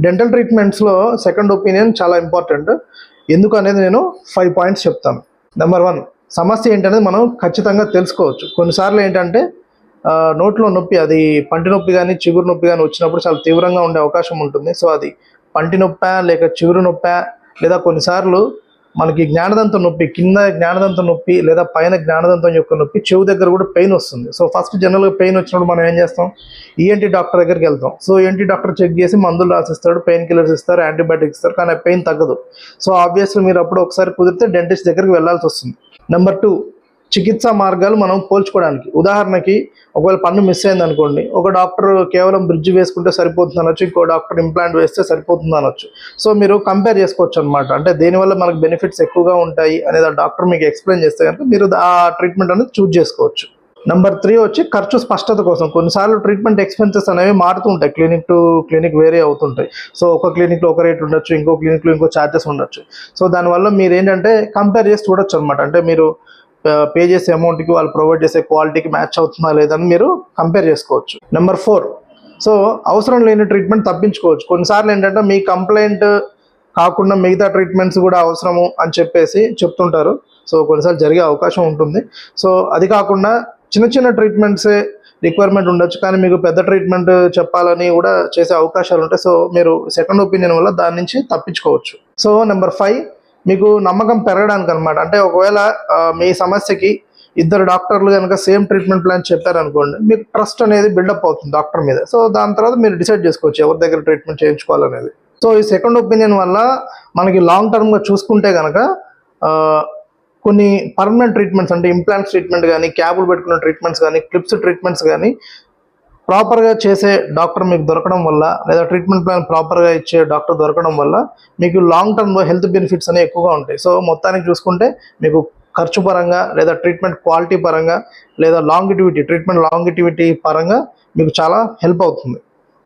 Dental ట్రీట్మెంట్స్లో second opinion చాలా important. ఎందుకు అనేది నేను 5 పాయింట్స్ చెప్తాను. నెంబర్ 1, సమస్య ఏంటనేది మనం ఖచ్చితంగా తెలుసుకోవచ్చు. కొన్నిసార్లు ఏంటంటే నోట్లో నొప్పి, అది పంటి నొప్పి కానీ చిగురు నొప్పి కానీ వచ్చినప్పుడు చాలా తీవ్రంగా ఉండే అవకాశం ఉంటుంది. సో అది పంటి నొప్పా లేక చిగురు నొప్పా, లేదా కొన్నిసార్లు మనకి జ్ఞానదంతం నొప్పి, కింద జ్ఞానదంతం నొప్పి లేదా పైన జ్ఞానదంతం యొక్క నొప్పి, చెవు దగ్గర కూడా పెయిన్ వస్తుంది. సో ఫస్ట్ జనరల్గా పెయిన్ వచ్చినప్పుడు మనం ఏం చేస్తాం, ఈఎన్టీ డాక్టర్ దగ్గరికి వెళ్తాం. సో ఈఎన్టీ డాక్టర్ చెక్ చేసి మందులు రాసిస్తాడు, పెయిన్ కిల్లర్స్ ఇస్తారు, యాంటీబయాటిక్స్ ఇస్తారు, కానీ ఆ పెయిన్ తగ్గదు. సో ఆబ్వియస్లీ మీరు అప్పుడు ఒకసారి కుదిరితే డెంటిస్ట్ దగ్గరికి వెళ్ళాల్సి వస్తుంది. నెంబర్ 2, చికిత్సా మార్గాలు మనం పోల్చుకోవడానికి. ఉదాహరణకి ఒకవేళ పన్ను మిస్ అయింది అనుకోండి, ఒక డాక్టర్ కేవలం బ్రిడ్జ్ వేసుకుంటే సరిపోతుంది అనొచ్చు, ఇంకో డాక్టర్ ఇంప్లాంట్ వేస్తే సరిపోతుంది అనొచ్చు. సో మీరు కంపేర్ చేసుకోవచ్చు అనమాట. అంటే దేనివల్ల మనకు బెనిఫిట్స్ ఎక్కువగా ఉంటాయి అనేది ఆ డాక్టర్ మీకు ఎక్స్ప్లెయిన్ చేస్తే కనుక మీరు ఆ ట్రీట్మెంట్ అనేది చూజ్ చేసుకోవచ్చు. నెంబర్ 3 వచ్చి ఖర్చు స్పష్టత కోసం. కొన్నిసార్లు ట్రీట్మెంట్ ఎక్స్పెన్సెస్ అనేవి మారుతూ ఉంటాయి, క్లినిక్ టు క్లినిక్ వేరే అవుతుంటాయి. సో ఒక క్లినిక్లో ఒక రేట్ ఉండొచ్చు, ఇంకో క్లినిక్లో ఇంకో ఛార్జెస్ ఉండొచ్చు. సో దానివల్ల మీరు ఏంటంటే కంపేర్ చేసి చూడొచ్చు అనమాట. అంటే మీరు పే చేసే అమౌంట్కి వాళ్ళు ప్రొవైడ్ చేసే క్వాలిటీకి మ్యాచ్ అవుతుందా లేదని మీరు కంపేర్ చేసుకోవచ్చు. నెంబర్ 4, సో అవసరం లేని ట్రీట్మెంట్ తప్పించుకోవచ్చు. కొన్నిసార్లు ఏంటంటే మీ కంప్లైంట్ కాకుండా మిగతా ట్రీట్మెంట్స్ కూడా అవసరము అని చెప్పేసి చెప్తుంటారు. సో కొన్నిసార్లు జరిగే అవకాశం ఉంటుంది. సో అది కాకుండా చిన్న చిన్న ట్రీట్మెంట్సే రిక్వైర్మెంట్ ఉండొచ్చు, కానీ మీకు పెద్ద ట్రీట్మెంట్ చెప్పాలని కూడా చేసే అవకాశాలు ఉంటాయి. సో మీరు సెకండ్ ఒపీనియన్ వల్ల దాని నుంచి తప్పించుకోవచ్చు. సో నెంబర్ 5, మీకు నమ్మకం పెరగడానికి అనమాట. అంటే ఒకవేళ మీ సమస్యకి 2 డాక్టర్లు కనుక సేమ్ ట్రీట్మెంట్ ప్లాన్ చెప్పారనుకోండి, మీకు ట్రస్ట్ అనేది బిల్డప్ అవుతుంది డాక్టర్ మీద. సో దాని తర్వాత మీరు డిసైడ్ చేసుకోవచ్చు ఎవరి దగ్గర ట్రీట్మెంట్ చేయించుకోవాలనేది. సో ఈ సెకండ్ ఒపీనియన్ వల్ల మనకి లాంగ్ టర్మ్గా చూసుకుంటే కనుక కొన్ని పర్మనెంట్ ట్రీట్మెంట్స్, అంటే ఇంప్లాంట్స్ ట్రీట్మెంట్ కానీ, క్యాబులు పెట్టుకున్న ట్రీట్మెంట్స్ కానీ, క్లిప్స్ ట్రీట్మెంట్స్ కానీ ప్రాపర్గా చేసే డాక్టర్ మీకు దొరకడం వల్ల, లేదా ట్రీట్మెంట్ ప్లాన్ ప్రాపర్గా ఇచ్చే డాక్టర్ దొరకడం వల్ల మీకు లాంగ్ టర్మ్లో హెల్త్ బెనిఫిట్స్ అనేవి ఎక్కువగా ఉంటాయి. సో మొత్తానికి చూసుకుంటే మీకు ఖర్చు పరంగా, లేదా ట్రీట్మెంట్ క్వాలిటీ పరంగా, లేదా ట్రీట్మెంట్ లాంగిటివిటీ పరంగా మీకు చాలా హెల్ప్ అవుతుంది.